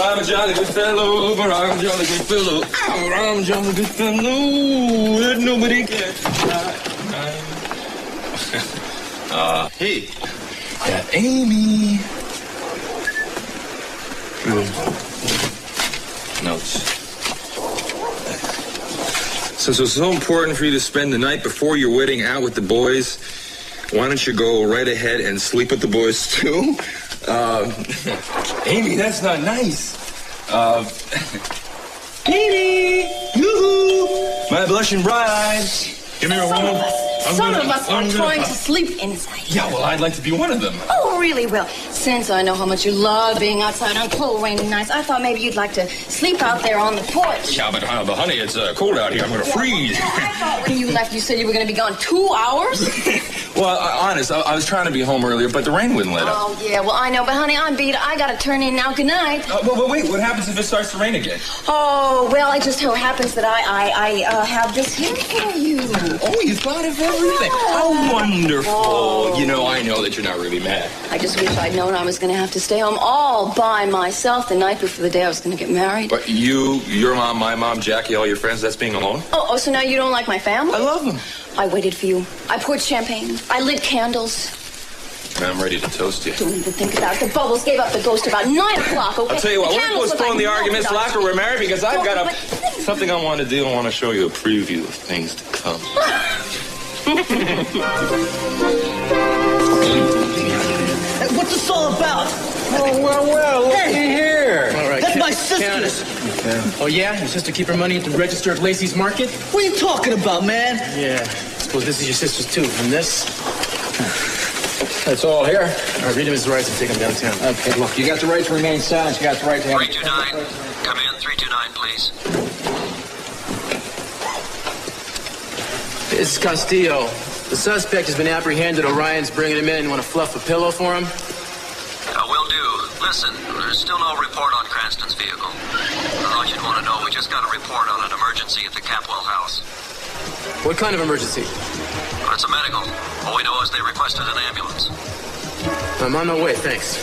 I'm a jolly good fellow, but I'm a jolly good fellow. Oh, I'm a jolly good fellow that nobody can. Hey, Amy. Notes. Since it was so important for you to spend the night before your wedding out with the boys, why don't you go right ahead and sleep with the boys too? Amy, that's not nice. Amy, yoo-hoo, my blushing bride. Give me a woman. Some of us are trying to sleep inside. Yeah, well, I'd like to be one of them. Oh, really? Well, since I know how much you love being outside on cold, rainy nights, I thought maybe you'd like to sleep out there on the porch. Yeah, but honey, it's cold out here. I'm going to freeze. I thought when you left, you said you were going to be gone 2 hours. Well, honest, I was trying to be home earlier, but the rain wouldn't let up. Oh, yeah, well, I know, but honey, I'm beat. I got to turn in now. Good night. Well, wait, what happens if it starts to rain again? Oh, well, it just so happens that I have this here for you. Oh, you thought of everything. How wonderful. Oh. You know, I know that you're not really mad. I just wish I'd known I was going to have to stay home all by myself the night before the day I was going to get married. But you, your mom, my mom, Jackie, all your friends, that's being alone? Oh, so now you don't like my family? I love them. I waited for you. I poured champagne. I lit candles. I'm ready to toast you. Don't even think about it. The bubbles gave up the ghost about 9 o'clock, okay? I'll tell you what, we're postponing the arguments till after we're married married because I've got something I want to do. I want to show you a preview of things to come. What's this all about? Oh, well, looky here. All right, that's my sister. Okay. Oh, yeah? Your sister keep her money at the register at Lacey's Market? What are you talking about, man? Yeah. I suppose this is your sister's, too. And this? That's all here. All right, read him his rights and take him downtown. Okay, look, you got the right to remain silent. You got the right to have... 329. Come in, 329, please. This is Castillo. The suspect has been apprehended. Orion's bringing him in. Want to fluff a pillow for him? Will do. Listen, there's still no report on Cranston's vehicle. I thought you'd want to know. We just got a report on an emergency at the Capwell house. What kind of emergency? It's a medical. All we know is they requested an ambulance. I'm on my way, thanks.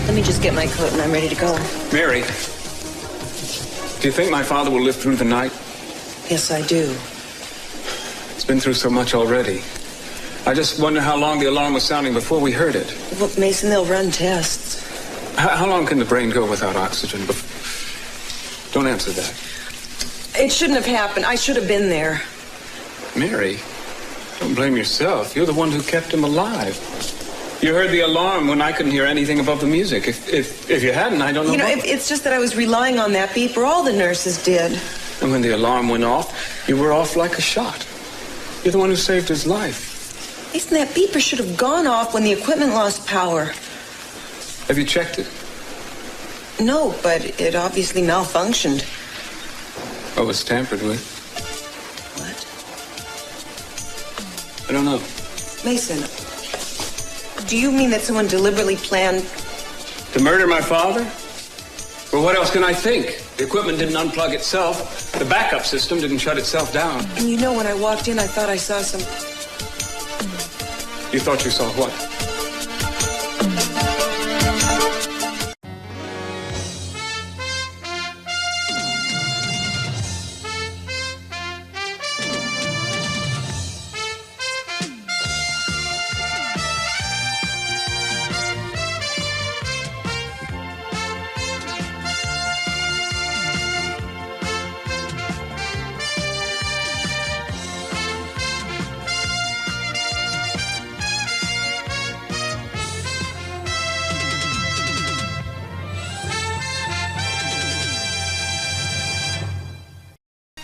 Let me just get my coat and I'm ready to go. Mary, do you think my father will live through the night? Yes, I do. He's been through so much already. I just wonder how long the alarm was sounding before we heard it. Well, Mason, they'll run tests. How long can the brain go without oxygen? Don't answer that. It shouldn't have happened. I should have been there. Mary, don't blame yourself. You're the one who kept him alive. You heard the alarm when I couldn't hear anything above the music. If you hadn't, I don't know. You know, it's just that I was relying on that beeper. All the nurses did. And when the alarm went off, you were off like a shot. You're the one who saved his life. Mason, that beeper should have gone off when the equipment lost power. Have you checked it? No, but it obviously malfunctioned. Oh, it was tampered with. What? I don't know. Mason, do you mean that someone deliberately planned... To murder my father? Well, what else can I think? The equipment didn't unplug itself. The backup system didn't shut itself down. And you know, when I walked in, I thought I saw some... You thought you saw what?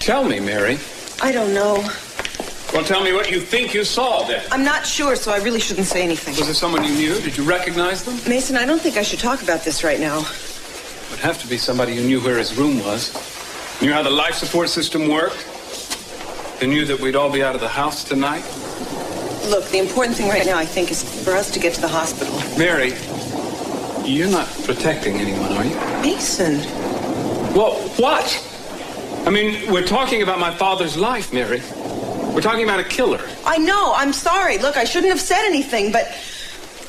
Tell me, Mary. I don't know. Well, tell me what you think you saw, then. I'm not sure, so I really shouldn't say anything. Was it someone you knew? Did you recognize them? Mason, I don't think I should talk about this right now. It would have to be somebody who knew where his room was, knew how the life support system worked, who knew that we'd all be out of the house tonight. Look, the important thing right now, I think, is for us to get to the hospital. Mary, you're not protecting anyone, are you? Mason. Well, what? I mean, we're talking about my father's life, Mary. We're talking about a killer. I know. I'm sorry. Look, I shouldn't have said anything, but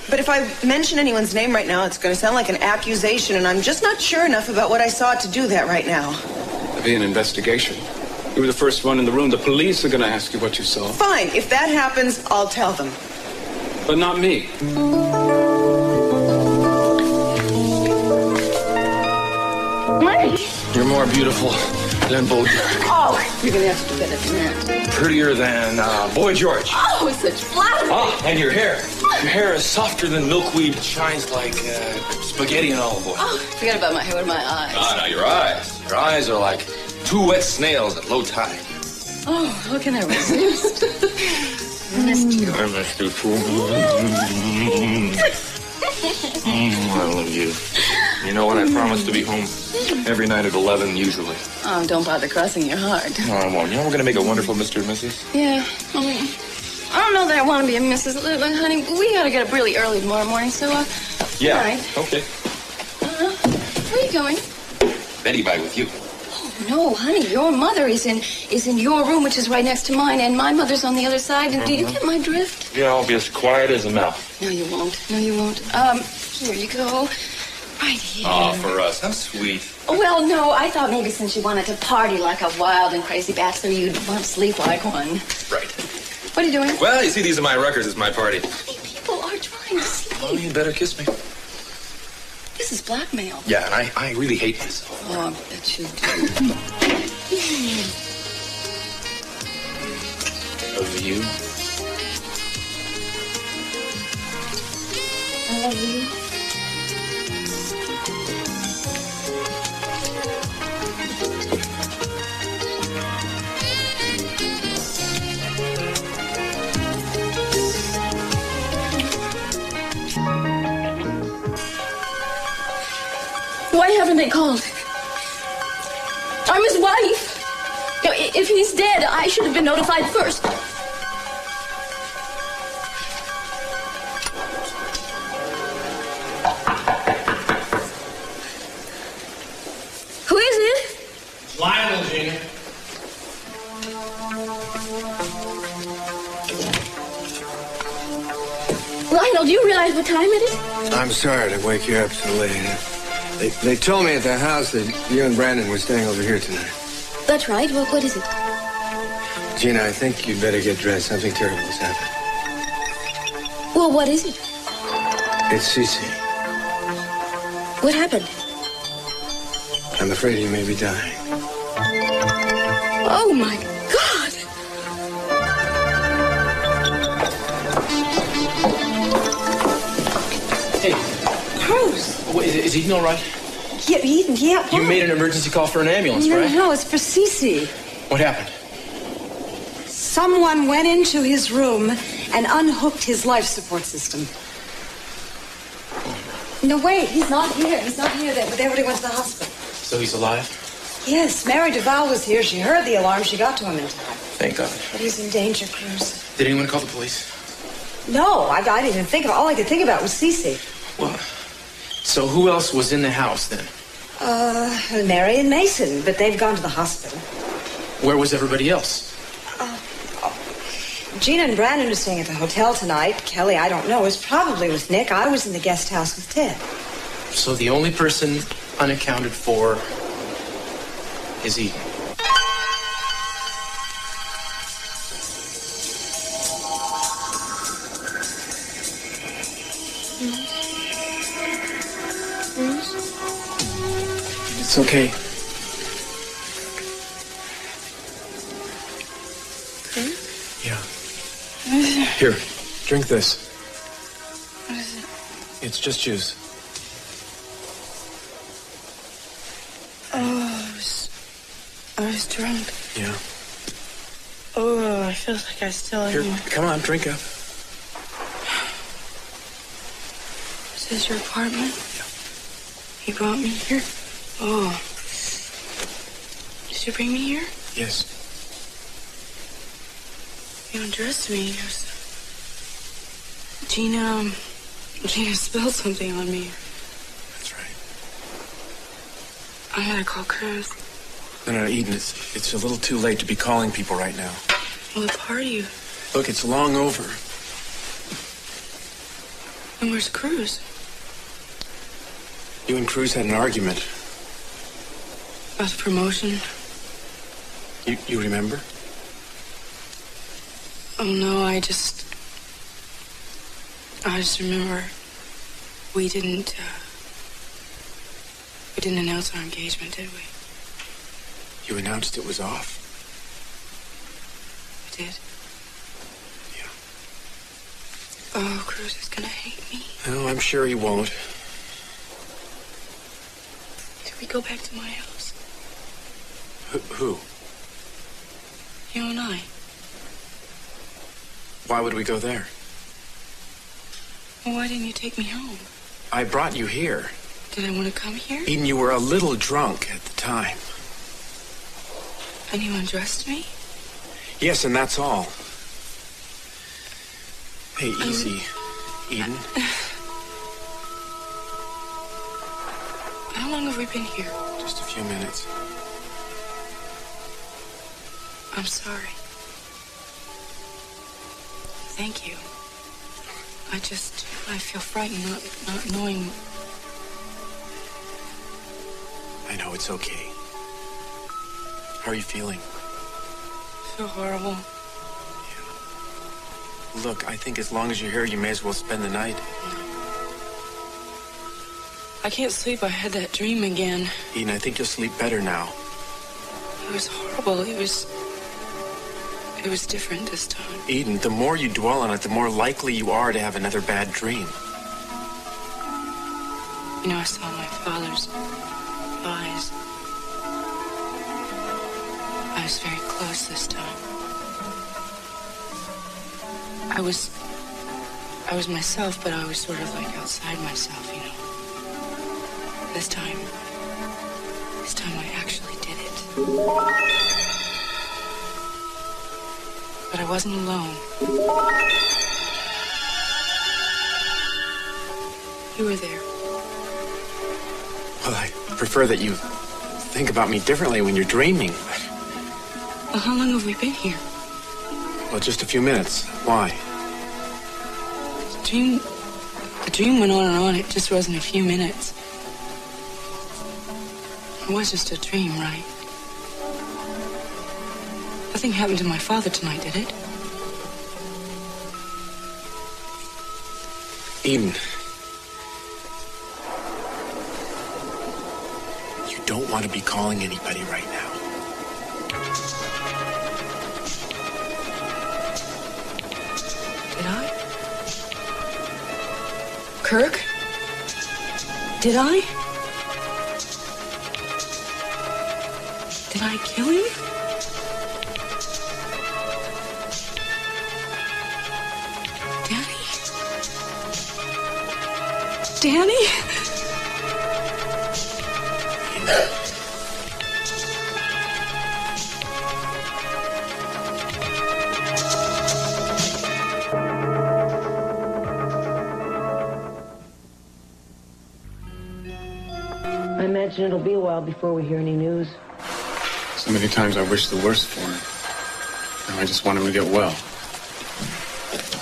if I mention anyone's name right now, it's going to sound like an accusation, and I'm just not sure enough about what I saw to do that right now. There'll be an investigation. You were the first one in the room. The police are going to ask you what you saw. Fine. If that happens, I'll tell them. But not me. You're more beautiful than Bo Derek. Oh, you're gonna have to do better than that. Prettier than Boy George. Oh, it's such flattery. Oh, and your hair. Your hair is softer than milkweed. It shines like spaghetti and olive oil. Oh, forget about my hair. What are my eyes? Ah, now your eyes. Your eyes are like 2 wet snails at low tide. Oh, how can I resist? I missed you. I missed you too. I love you. You know what? I promise to be home every night at 11, usually. Oh, don't bother crossing your heart. No, I won't. You know we're going to make a wonderful Mr. and Mrs.? Yeah, I mean, I don't know that I want to be a Mrs. But honey, we got to get up really early tomorrow morning, so, Yeah. all right. Okay. Where are you going? Betty bye with you. No, honey, your mother is in your room, which is right next to mine, and my mother's on the other side. And do you get my drift? Yeah, I'll be as quiet as a mouse. No, you won't. No, you won't. Here you go. Right here. Oh, for us. How sweet. Well, no, I thought maybe since you wanted to party like a wild and crazy bachelor, you'd want to sleep like one. Right. What are you doing? Well, you see, these are my records. It's my party. People are trying to sleep. Well, you better kiss me. This is blackmail. Yeah, and I really hate myself. Oh, I bet you do. Love you. I love you. Why haven't they called? I'm his wife. You know, if he's dead, I should have been notified first. Who is it? Lionel, Gina. Lionel, do you realize what time it is? I'm sorry to wake you up so late. They told me at the house that you and Brandon were staying over here tonight. That's right. Well, what is it? Gina, I think you'd better get dressed. Something terrible has happened. Well, what is it? It's Cece. What happened? I'm afraid you may be dying. Oh, my God. Hey, Cruz. wait, is Eden all right? Yeah. You made an emergency call for an ambulance, No, right? no, it's for Cece. What happened? Someone went into his room and unhooked his life support system. No, wait, he's not here. He's not here. They already went to the hospital. So he's alive? Yes, Mary Duval was here. She heard the alarm. She got to him in time. Thank God. But he's in danger, Cruz. Did anyone call the police? No, I didn't even think about it. All I could think about was Cece. Well, so who else was in the house then? Mary and Mason, but they've gone to the hospital. Where was everybody else? Gina and Brandon are staying at the hotel tonight. Kelly, I don't know, is probably with Nick. I was in the guest house with Ted. So the only person unaccounted for is Eden. It's okay. Yeah. Here, drink this. What is it? It's just juice. I was drunk. Yeah. Oh, I feel like I still Here, am. come on, drink up. Is this your apartment? Yeah. You brought me here? Oh. Did you bring me here? Yes. You undressed me. Gina spilled something on me. That's right. I had to call Cruz. No, Eden, it's a little too late to be calling people right now. Well, the party. Look, it's long over. And where's Cruz? You and Cruz had an argument. About the promotion? You remember? Oh, no, I just remember we didn't announce our engagement, did we? You announced it was off. We did? Yeah. Oh, Cruz is gonna hate me. No, I'm sure he won't. Did we go back to my house? Who? You and I. Why would we go there? Well, why didn't you take me home? I brought you here. Did I want to come here? Eden, you were a little drunk at the time. And you undressed me? Yes, and that's all. Hey, easy, Eden. How long have we been here? Just a few minutes. I'm sorry. Thank you. I feel frightened not knowing. I know, it's okay. How are you feeling? I feel horrible. Yeah. Look, I think as long as you're here, you may as well spend the night. I can't sleep. I had that dream again. Eden, I think you'll sleep better now. It was horrible. It was different this time. Eden, the more you dwell on it, the more likely you are to have another bad dream. You know, I saw my father's eyes. I was very close this time. I was myself, but I was sort of like outside myself, you know. This time I actually did it. But I wasn't alone. You were there. Well, I prefer that you think about me differently when you're dreaming. Well, how long have we been here? Well, just a few minutes. Why? The dream went on and on. It just wasn't a few minutes. It was just a dream, right? Nothing happened to my father tonight, did it? Eden. You don't want to be calling anybody right now. Did I? Kirk? Did I? Did I kill him? Danny? I imagine it'll be a while before we hear any news. So many times I wish the worst for him. Now I just want him to get well.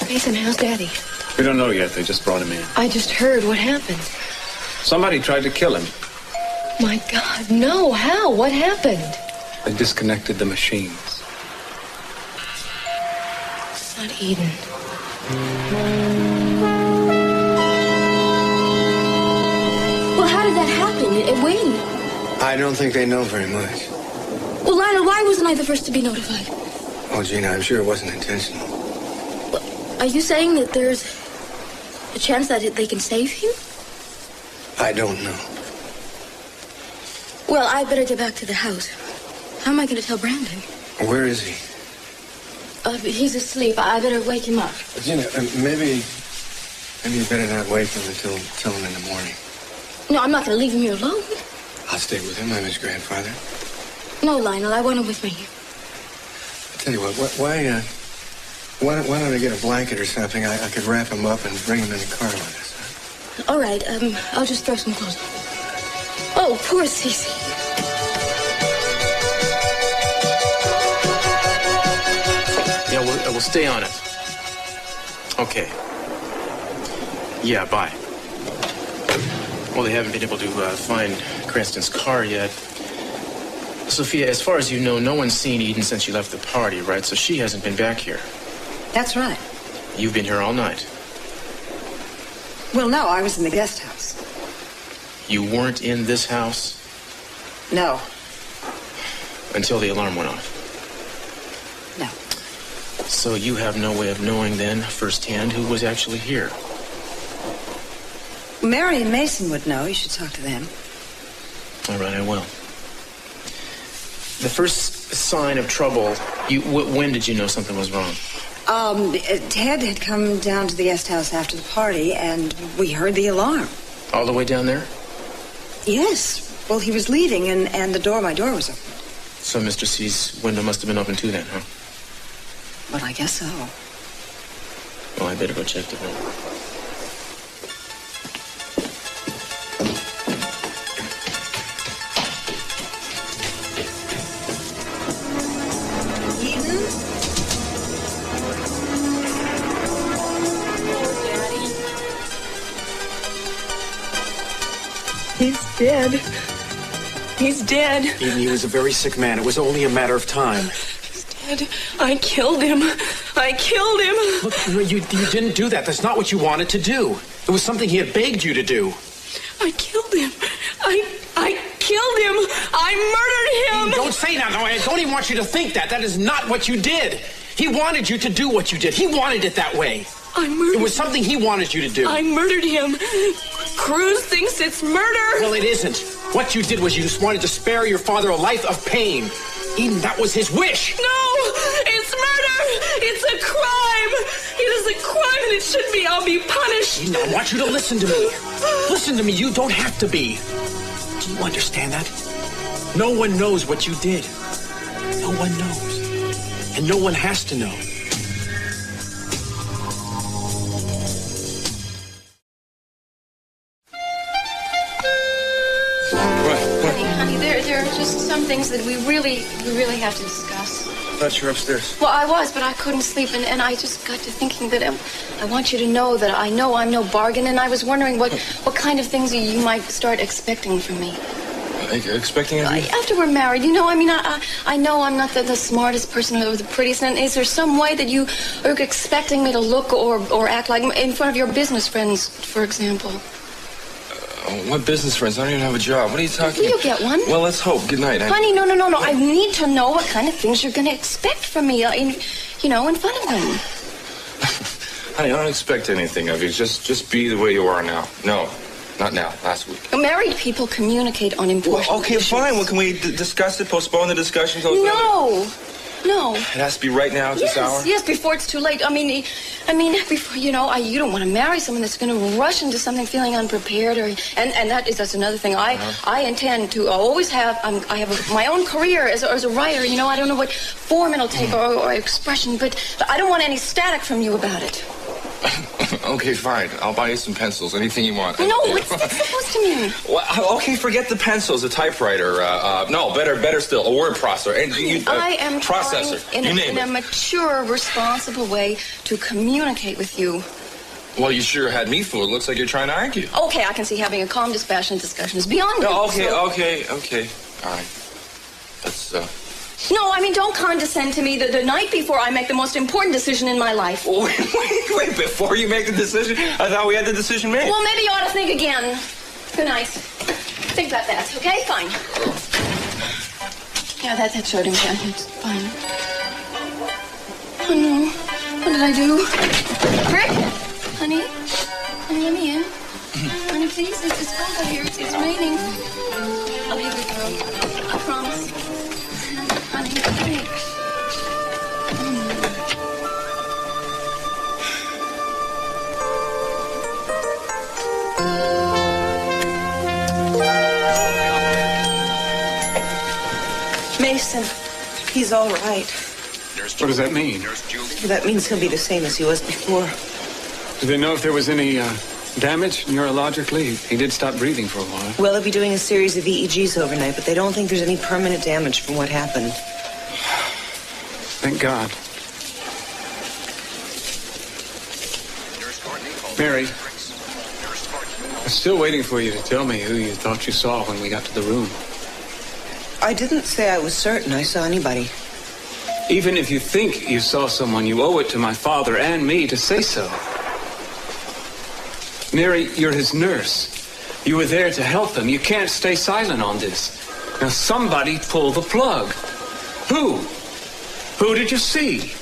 Nathan, how's Daddy? We don't know yet. They just brought him in. I just heard what happened. Somebody tried to kill him. My God, no. How? What happened? They disconnected the machines. It's not Eden. Well, how did that happen? When? I don't think they know very much. Well, Lionel, why wasn't I the first to be notified? Oh, Gina, I'm sure it wasn't intentional. Are you saying that there's a chance that they can save him? I don't know. Well, I better get back to the house. How am I going to tell Brandon? Where is he? He's asleep. I better wake him up. Gina, maybe you better not wake him until tell him in the morning. No, I'm not going to leave him here alone. I'll stay with him. I'm his grandfather. No, Lionel, I want him with me. I'll tell you what, why don't I get a blanket or something? I could wrap him up and bring him in the car with us. All right, I'll just throw some clothes on. Oh, poor Cece. Yeah, we'll stay on it. Okay. Yeah, bye. Well, they haven't been able to find Cranston's car yet. Sophia, as far as you know, no one's seen Eden since she left the party, right? So she hasn't been back here. That's right. You've been here all night. Well, no, I was in the guest house. You weren't in this house? No. Until the alarm went off? No. So you have no way of knowing then, firsthand, who was actually here? Mary and Mason would know. You should talk to them. All right, I will. The first sign of trouble, when did you know something was wrong? Ted had come down to the guest house after the party, and we heard the alarm. All the way down there? Yes. Well, he was leaving, and my door was open. So Mr. C's window must have been open too then, huh? Well, I guess so. Well, I better go check the room. He's dead. He's dead. Eden, he was a very sick man. It was only a matter of time. He's dead. I killed him. I killed him. Look, you didn't do that. That's not what you wanted to do. It was something he had begged you to do. I killed him. I killed him. I murdered him. Eden, don't say that. No, I don't even want you to think that. That is not what you did. He wanted you to do what you did. He wanted it that way. I murdered him. It was something he wanted you to do. I murdered him. Cruz thinks it's murder. Well, it isn't. What you did was you just wanted to spare your father a life of pain. Eden, that was his wish. No, it's murder. It's a crime. It is a crime and it should be. I'll be punished. Eden, I want you to listen to me. Listen to me. You don't have to be. Do you understand that? No one knows what you did. No one knows. And no one has to know. Honey, there are just some things that we really have to discuss. I thought you were upstairs. Well, I was, but I couldn't sleep, and I just got to thinking that I want you to know that I know I'm no bargain, and I was wondering what kind of things you might start expecting from me. Expecting of you? After we're married, you know, I mean, I know I'm not the smartest person or the prettiest, and is there some way that you are expecting me to look or act like in front of your business friends, for example? What business friends? I don't even have a job. What are you talking about? You get one. Well, let's hope. Good night. Honey, no. I need to know what kind of things you're going to expect from me, in front of them. Honey, I don't expect anything of you. Just be the way you are now. No, not now. Last week. Married people communicate on important okay, issues. fine. Well, can we discuss it? Postpone the discussion till No. It has to be right now at this hour? Yes, before it's too late. I mean, before, you don't want to marry someone that's going to rush into something feeling unprepared, and that's another thing. I intend to always have, I have my own career as a writer, I don't know what form it'll take or expression, but I don't want any static from you about it. Okay, fine. I'll buy you some pencils. Anything you want. No, what's that supposed to mean? Well, okay, forget the pencils. A typewriter. No, better still, a word processor. And I am processor. trying in a mature, responsible way to communicate with you. Well, you sure had me fooled. Looks like you're trying to argue. Okay, I can see having a calm, dispassionate discussion is beyond me. Okay. So... Okay. All right. That's No, don't condescend to me the night before I make the most important decision in my life. Wait, before you make the decision? I thought we had the decision made. Well, maybe you ought to think again. Good night. Think about that, okay? Fine. Yeah, that showed him. Yeah, it's fine. Oh, no. What did I do? Rick? Honey, let me in. Honey, please. It's cold out here. It's raining. I'll be a good girl. I promise. Honey, Rick. Mason, he's all right. What does that mean? That means he'll be the same as he was before. Do they know if there was any damage neurologically? He did stop breathing for a while. Well, they'll be doing a series of EEGs overnight, but they don't think there's any permanent damage from what happened. Thank God. Mary, I'm still waiting for you to tell me who you thought you saw when we got to the room. I didn't say I was certain I saw anybody. Even if you think you saw someone, you owe it to my father and me to say so. Mary, you're his nurse. You were there to help him. You can't stay silent on this. Now somebody pull the plug. Who? Who did you see?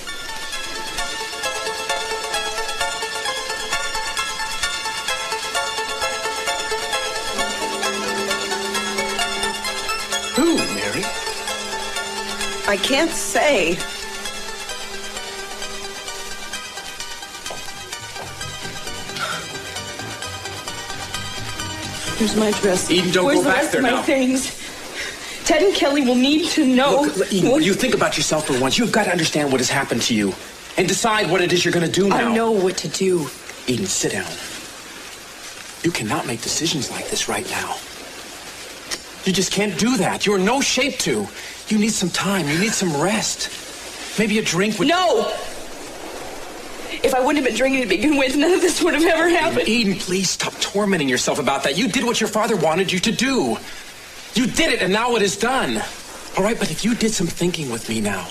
Who, Mary? I can't say. Here's my dress. Eden, don't Where's go the back rest there of my now. things? Ted and Kelly will need to know. Look, Eden, will you think about yourself for once? You've got to understand what has happened to you and decide what it is you're going to do now. I know what to do. Eden, sit down. You cannot make decisions like this right now. You just can't do that. You're in no shape to. You need some time. You need some rest. Maybe a drink would... No! If I wouldn't have been drinking to begin with, none of this would have ever happened. Eden, please stop tormenting yourself about that. You did what your father wanted you to do. You did it, and now it is done. All right, but if you did some thinking with me now,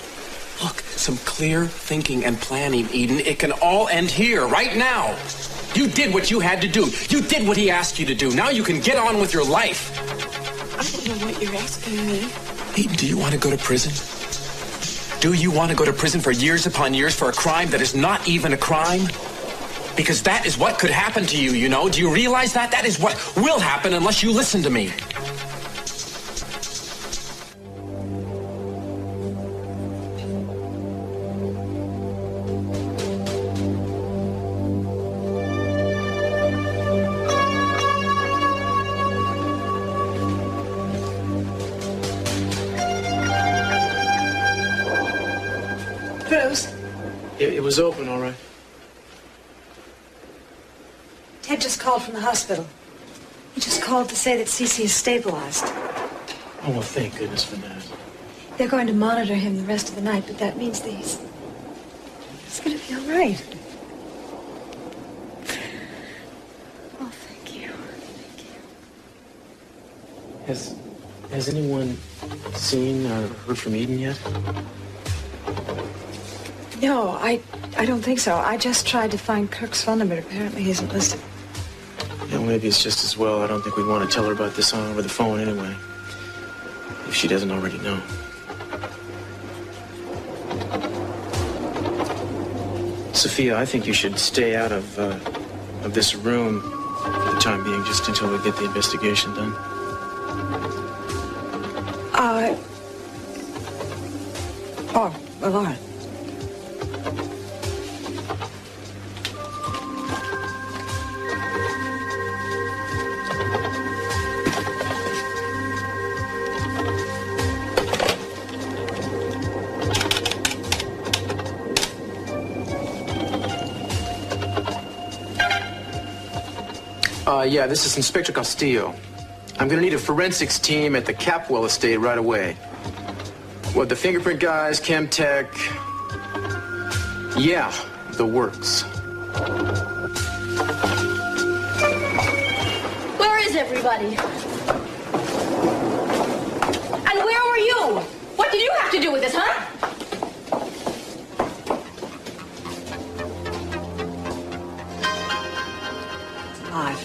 look, some clear thinking and planning, Eden, it can all end here, right now. You did what you had to do. You did what he asked you to do. Now you can get on with your life. I don't know what you're asking me. Eden, do you want to go to prison? Do you want to go to prison for years upon years for a crime that is not even a crime? Because that is what could happen to you, you know? Do you realize that? That is what will happen unless you listen to me. Bruce, It was open, all right. Ted just called from the hospital. He just called to say that Cece is stabilized. Oh, well, thank goodness for that. They're going to monitor him the rest of the night, but that means that he's going to be all right. Oh, thank you. Thank you. Has anyone seen or heard from Eden yet? No, I don't think so. I just tried to find Kirk's phone number. Apparently he isn't listed. Yeah, well, maybe it's just as well. I don't think we'd want to tell her about this on over the phone anyway. If she doesn't already know. Sophia, I think you should stay out of this room for the time being, just until we get the investigation done. Oh, well, all right. Yeah, this is Inspector Castillo. I'm gonna need a forensics team at the Capwell estate right away. What, the fingerprint guys, Chemtech? Yeah, the works. Where is everybody? And where were you? What did you have to do with this, huh? Live.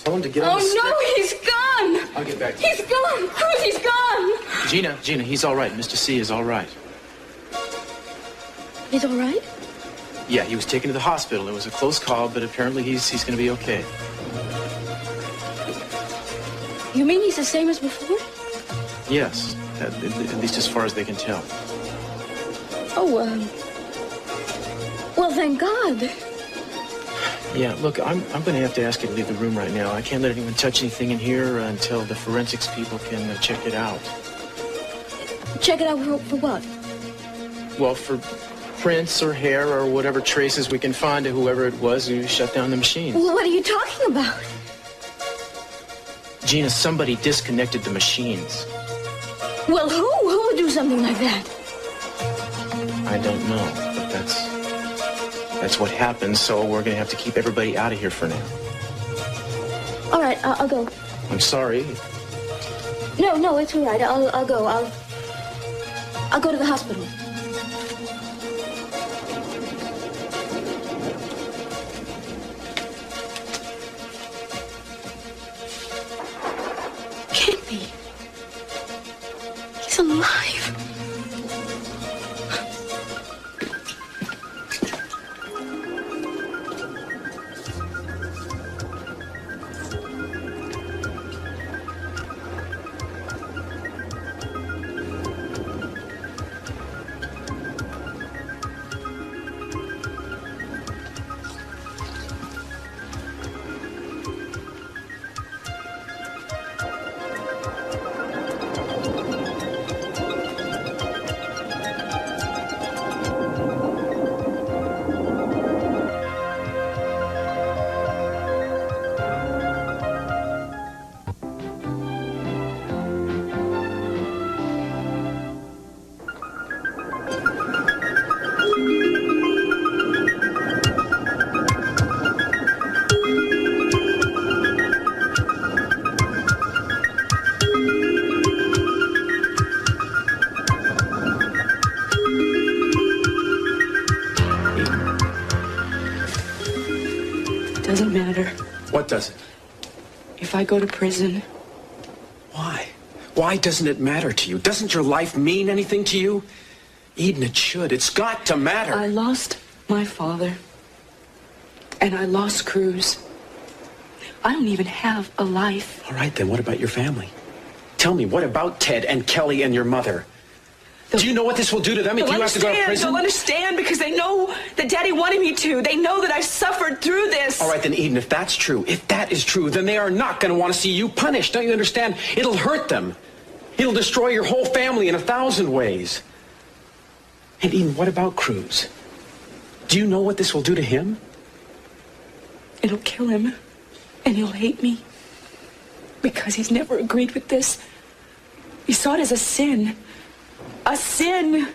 Tell him to get on the Oh, no, he's gone. I'll get back to you. He's gone. Cruz, he's gone. Gina, he's all right. Mr. C is all right. He's all right? Yeah, he was taken to the hospital. It was a close call, but apparently he's gonna be okay. You mean he's the same as before? Yes, at least as far as they can tell. Oh, well, thank God. Yeah, look, I'm going to have to ask you to leave the room right now. I can't let anyone touch anything in here until the forensics people can check it out. Check it out for what? Well, for prints or hair or whatever traces we can find of whoever it was who shut down the machine. Well, what are you talking about? Gina, somebody disconnected the machines. Well, who would do something like that? I don't know, but that's what happened, so we're gonna have to keep everybody out of here for now. All right, I'll go. I'm sorry. No, it's all right. I'll go. I'll go to the hospital. Can't be. He's alive. Doesn't matter. What doesn't? If I go to prison, Why? Why doesn't it matter to you? Doesn't your life mean anything to you? Eden, it should. It's got to matter. I lost my father. And I lost Cruz. I don't even have a life. All right, then what about your family? Tell me, what about Ted and Kelly and your mother? Do you know what this will do to them if you have to go to prison? They'll understand because they know that Daddy wanted me to. They know that I suffered through this. All right, then, Eden, if that's true, if that is true, then they are not going to want to see you punished. Don't you understand? It'll hurt them. It'll destroy your whole family in 1,000 ways. And Eden, what about Cruz? Do you know what this will do to him? It'll kill him. And he'll hate me. Because he's never agreed with this. He saw it as a sin. A sin.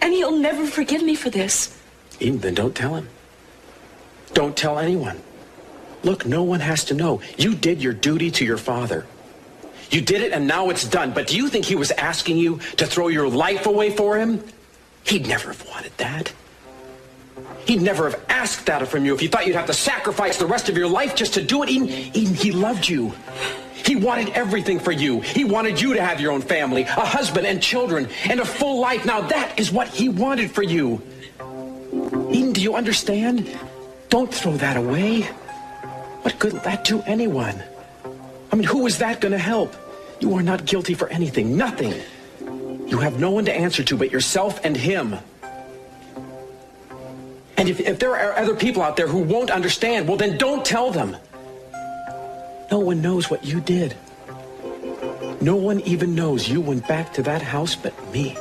And he'll never forgive me for this. Eden, then don't tell him. Don't tell anyone. Look, no one has to know. You did your duty to your father. You did it and now it's done. But do you think he was asking you to throw your life away for him? He'd never have wanted that. He'd never have asked that from you if you thought you'd have to sacrifice the rest of your life just to do it. Eden, he loved you. He wanted everything for you. He wanted you to have your own family, a husband and children, and a full life. Now that is what he wanted for you. Eden, do you understand? Don't throw that away. What good will that do anyone? I mean, who is that going to help? You are not guilty for anything, nothing. You have no one to answer to but yourself and him. And if there are other people out there who won't understand, well, then don't tell them. No one knows what you did. No one even knows you went back to that house but me.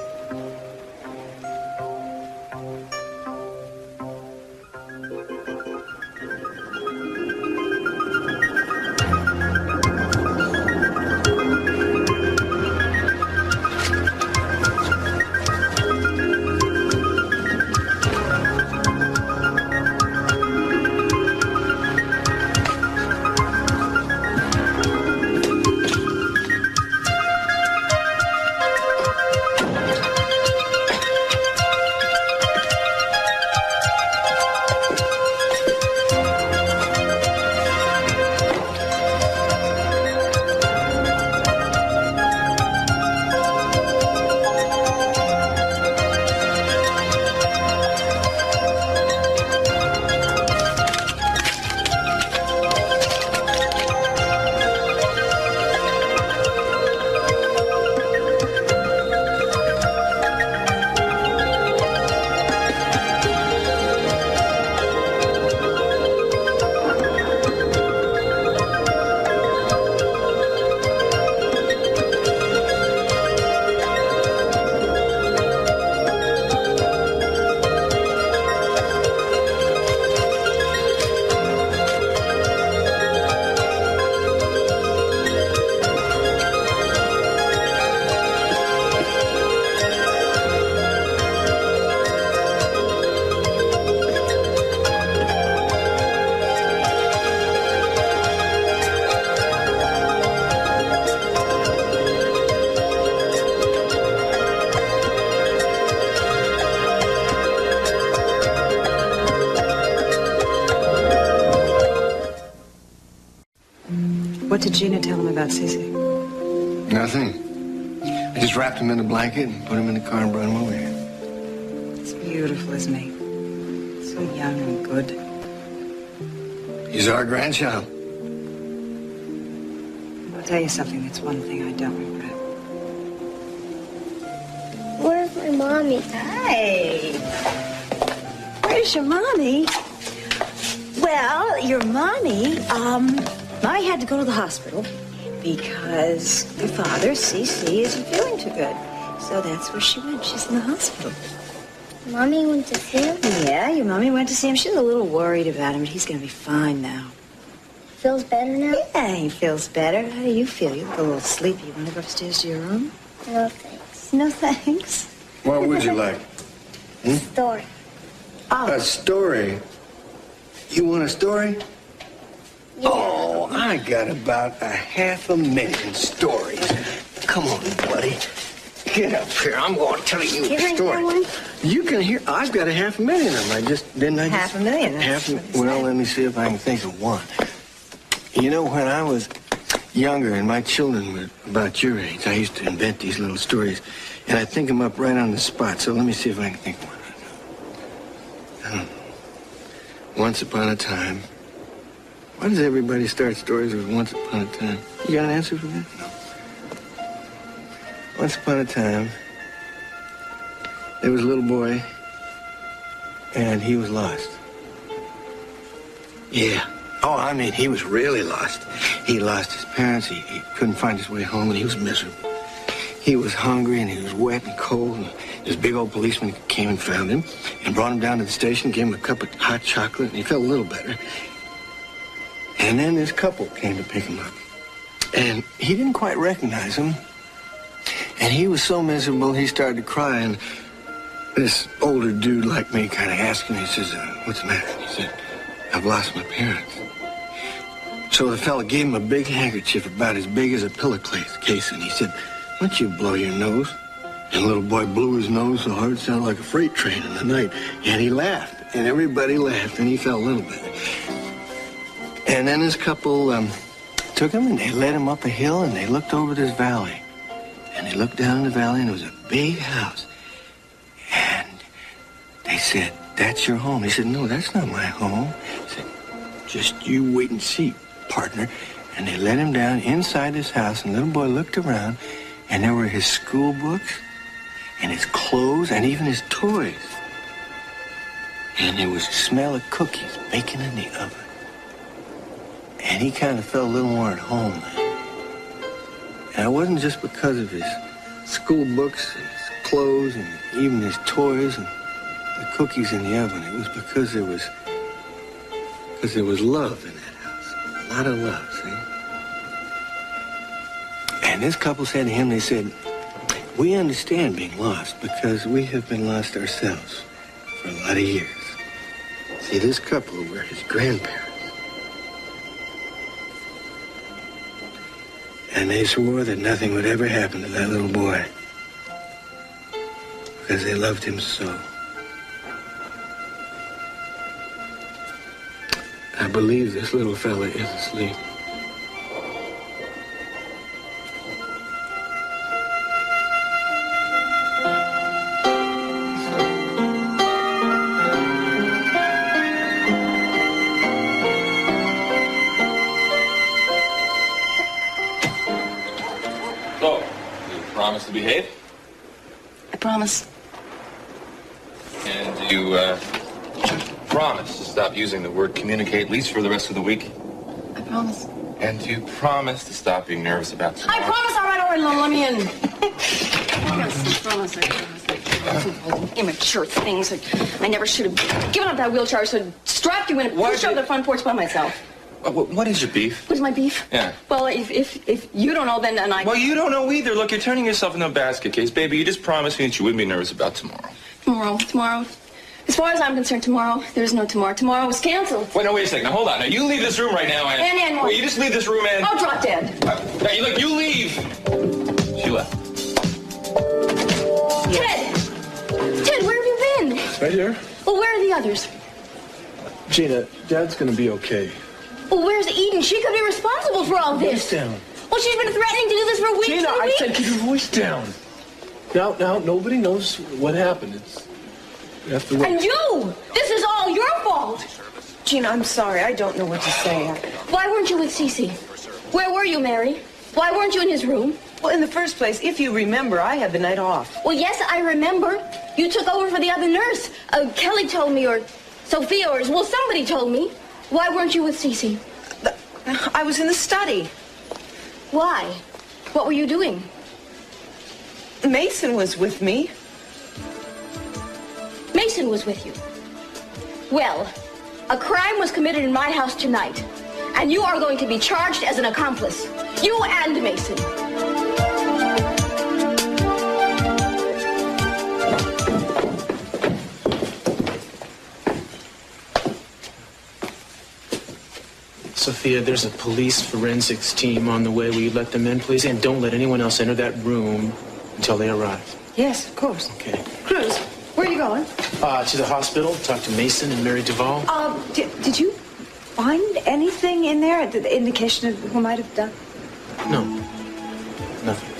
What did Gina tell him about Cece? Nothing. I just wrapped him in a blanket and put him in the car and brought him over here. It's beautiful, isn't he? So young and good. He's our grandchild. I'll tell you something, that's one thing I don't regret. Where's my mommy? Hey. Where's your mommy? Well, your mommy, I had to go to the hospital because your father, CC, isn't feeling too good. So that's where she went. She's in the hospital. Mommy went to see him? Yeah, your mommy went to see him. She's a little worried about him, but he's going to be fine now. Feels better now? Yeah, he feels better. How do you feel? You look a little sleepy. You want to go upstairs to your room? No, thanks. No, thanks. What would you like? Story. A story? You want a story? Yeah. Oh, I got about 500,000 stories. Come on, buddy. Get up here. I'm going to tell you Can I a story. hear one? You can hear. I've got 500,000 of them. Didn't I? 500,000. Well, let me see if I can think of one. You know, when I was younger and my children were about your age, I used to invent these little stories, and I'd think them up right on the spot. So let me see if I can think of one. Once upon a time. Why does everybody start stories with once upon a time? You got an answer for that? No. Once upon a time, there was a little boy, and he was lost. Yeah. Oh, I mean, he was really lost. He lost his parents, he couldn't find his way home, and he was miserable. He was hungry, and he was wet and cold, and this big old policeman came and found him, and brought him down to the station, gave him a cup of hot chocolate, and he felt a little better. And then this couple came to pick him up, and he didn't quite recognize him. And he was so miserable, he started to cry, and this older dude like me kind of asked him, he says, what's the matter? He said, I've lost my parents. So the fella gave him a big handkerchief about as big as a pillowcase, and he said, why don't you blow your nose? And the little boy blew his nose so hard it sounded like a freight train in the night. And he laughed, and everybody laughed, and he felt a little better. And then this couple took him, and they led him up a hill, and they looked over this valley. And they looked down in the valley, and it was a big house. And they said, that's your home. He said, no, that's not my home. He said, just you wait and see, partner. And they led him down inside this house, and the little boy looked around, and there were his school books, and his clothes, and even his toys. And there was a smell of cookies baking in the oven. And he kind of felt a little more at home then. And it wasn't just because of his school books and his clothes and even his toys and the cookies in the oven. It was because there was love in that house. A lot of love, see? And this couple said to him, they said, we understand being lost because we have been lost ourselves for a lot of years. See, this couple were his grandparents. And they swore that nothing would ever happen to that little boy because they loved him so. I believe this little fella is asleep. To behave? I promise. And you promise to stop using the word communicate, at least for the rest of the week? I promise. And you promise to stop being nervous about tomorrow? I promise. All right, let me in. I promise. Immature things. I never should have given up that wheelchair. I should have strapped you in and pushed over the front porch by myself. What is your beef? What's my beef? Yeah. Well, if you don't know, then I... Well, you don't know either. Look, you're turning yourself into a basket case. Baby, you just promised me that you wouldn't be nervous about tomorrow. Tomorrow. As far as I'm concerned, tomorrow, there's no tomorrow. Tomorrow was canceled. Wait a second. Now, hold on. Now, you leave this room right now and... And Wait, you just leave this room and... I'll drop dead. Look, you leave. She left. Ted, where have you been? Right here. Well, where are the others? Gina, Dad's gonna be okay. Well, where's Eden? She could be responsible for all this. Voice down. Well, she's been threatening to do this for weeks Gina, and I weeks. said keep your voice down. Now, nobody knows what happened. You have to wait. And you! This is all your fault! Gina, I'm sorry. I don't know what to say. Why weren't you with Cece? Where were you, Mary? Why weren't you in his room? Well, in the first place, if you remember, I had the night off. Well, yes, I remember. You took over for the other nurse. Kelly told me, or Sophia, or, well, somebody told me. Why weren't you with Cece? I was in the study. Why? What were you doing? Mason was with me. Mason was with you. Well, a crime was committed in my house tonight, and you are going to be charged as an accomplice. You and Mason. Sophia, there's a police forensics team on the way. Will you let them in, please? And don't let anyone else enter that room until they arrive. Yes, of course. Okay. Cruz, where are you going? To the hospital, talk to Mason and Mary Duvall. Did you find anything in there? The indication of who might have done? No. Nothing.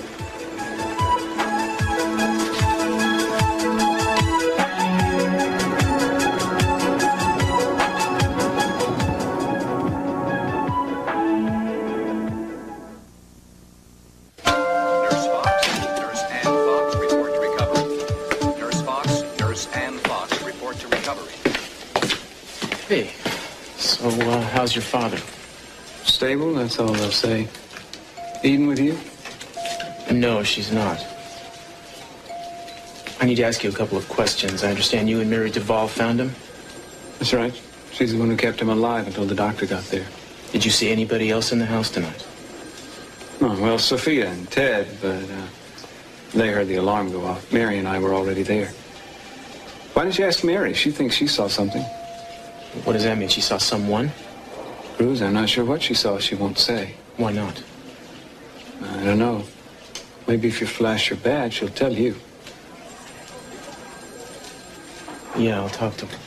Hey, so how's your father? Stable, that's all they'll say. Eden with you? No, she's not. I need to ask you a couple of questions. I understand you and Mary Duvall found him? That's right. She's the one who kept him alive until the doctor got there. Did you see anybody else in the house tonight? Oh, well, Sophia and Ted, but they heard the alarm go off. Mary and I were already there. Why didn't you ask Mary? She thinks she saw something. What does that mean? She saw someone? Cruz, I'm not sure what she saw. She won't say. Why not? I don't know. Maybe if you flash your badge, she'll tell you. Yeah, I'll talk to her.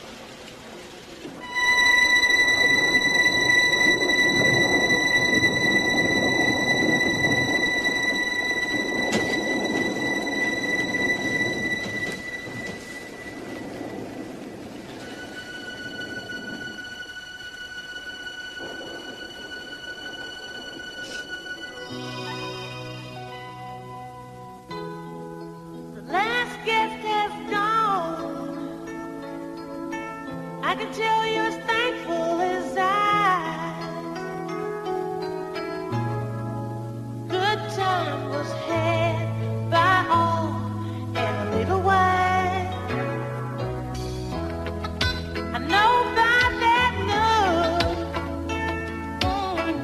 Last guest has gone. I can tell you're as thankful as I. Good time was had by all and a little wine. I know by that noon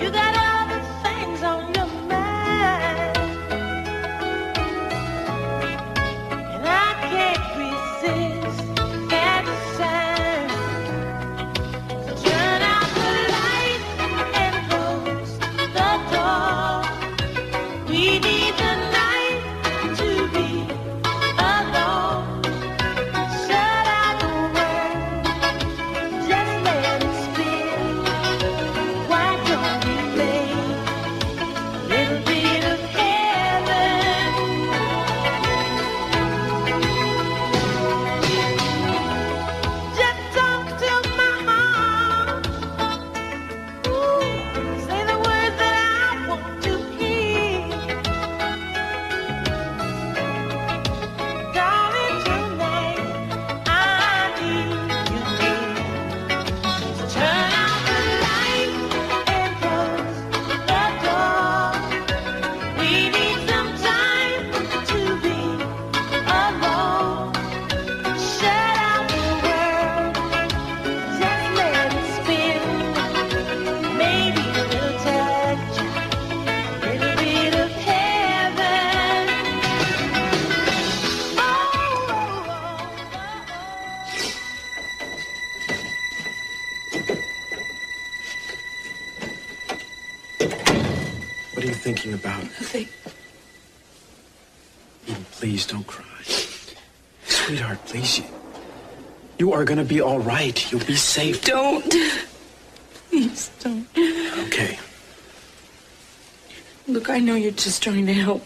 you got other things on your mind. And I can't resist that sign. So turn out the light and close the door. We need the night to be alone. Shut out the world, just let it spin. Why don't we make a little bit of heaven? Just talk to my heart. Ooh, say the words that I want to hear. Darling, tonight I need you near. So turn out the light and close the door. We need some time to be alone. Shut out the world, just let it spin. Maybe we'll touch a little bit of heaven. What are you thinking about? Nothing. Eden, please don't cry. Sweetheart, please. You are gonna be all right. You'll be safe. Don't. Please don't. Okay. Look, I know you're just trying to help.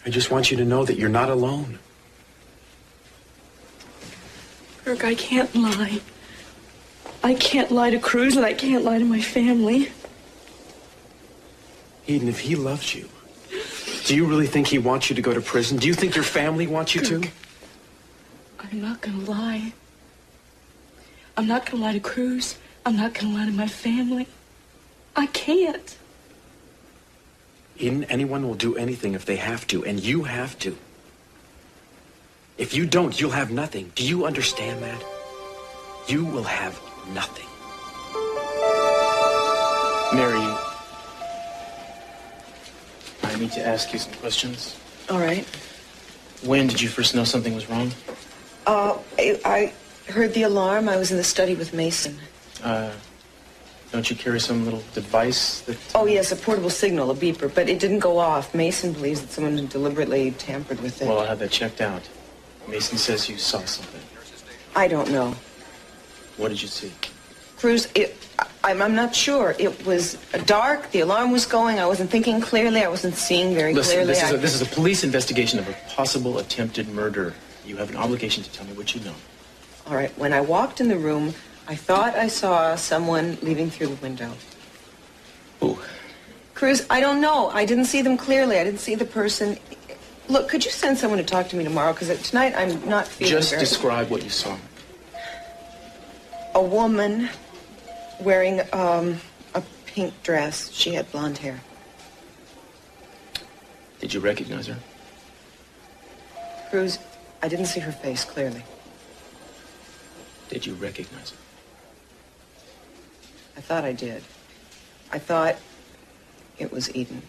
I just want you to know that you're not alone. Kirk, I can't lie. I can't lie to Cruz and I can't lie to my family. Eden, if he loves you, do you really think he wants you to go to prison? Do you think your family wants you to? I'm not gonna lie. I'm not gonna lie to Cruz. I'm not gonna lie to my family. I can't. Eden, anyone will do anything if they have to, and you have to. If you don't, you'll have nothing. Do you understand that? You will have nothing. Mary, I need to ask you some questions. All right. When did you first know something was wrong? I heard the alarm. I was in the study with Mason. Don't you carry some little device that... Oh, yes, a portable signal, a beeper, but it didn't go off. Mason believes that someone deliberately tampered with it. Well, I'll have that checked out. Mason says you saw something. I don't know. What did you see? Cruz, I'm not sure. It was dark. The alarm was going. I wasn't thinking clearly. I wasn't seeing very Listen, clearly. this is a police investigation of a possible attempted murder. You have an obligation to tell me what you know. All right. When I walked in the room, I thought I saw someone leaving through the window. Who? Cruz, I don't know. I didn't see them clearly. I didn't see the person. Look, could you send someone to talk to me tomorrow? Because tonight I'm not feeling Just very... describe what you saw. A woman wearing a pink dress. She had blonde hair. Did you recognize her? Cruz, I didn't see her face clearly. Did you recognize her? I thought I did. I thought it was Eden.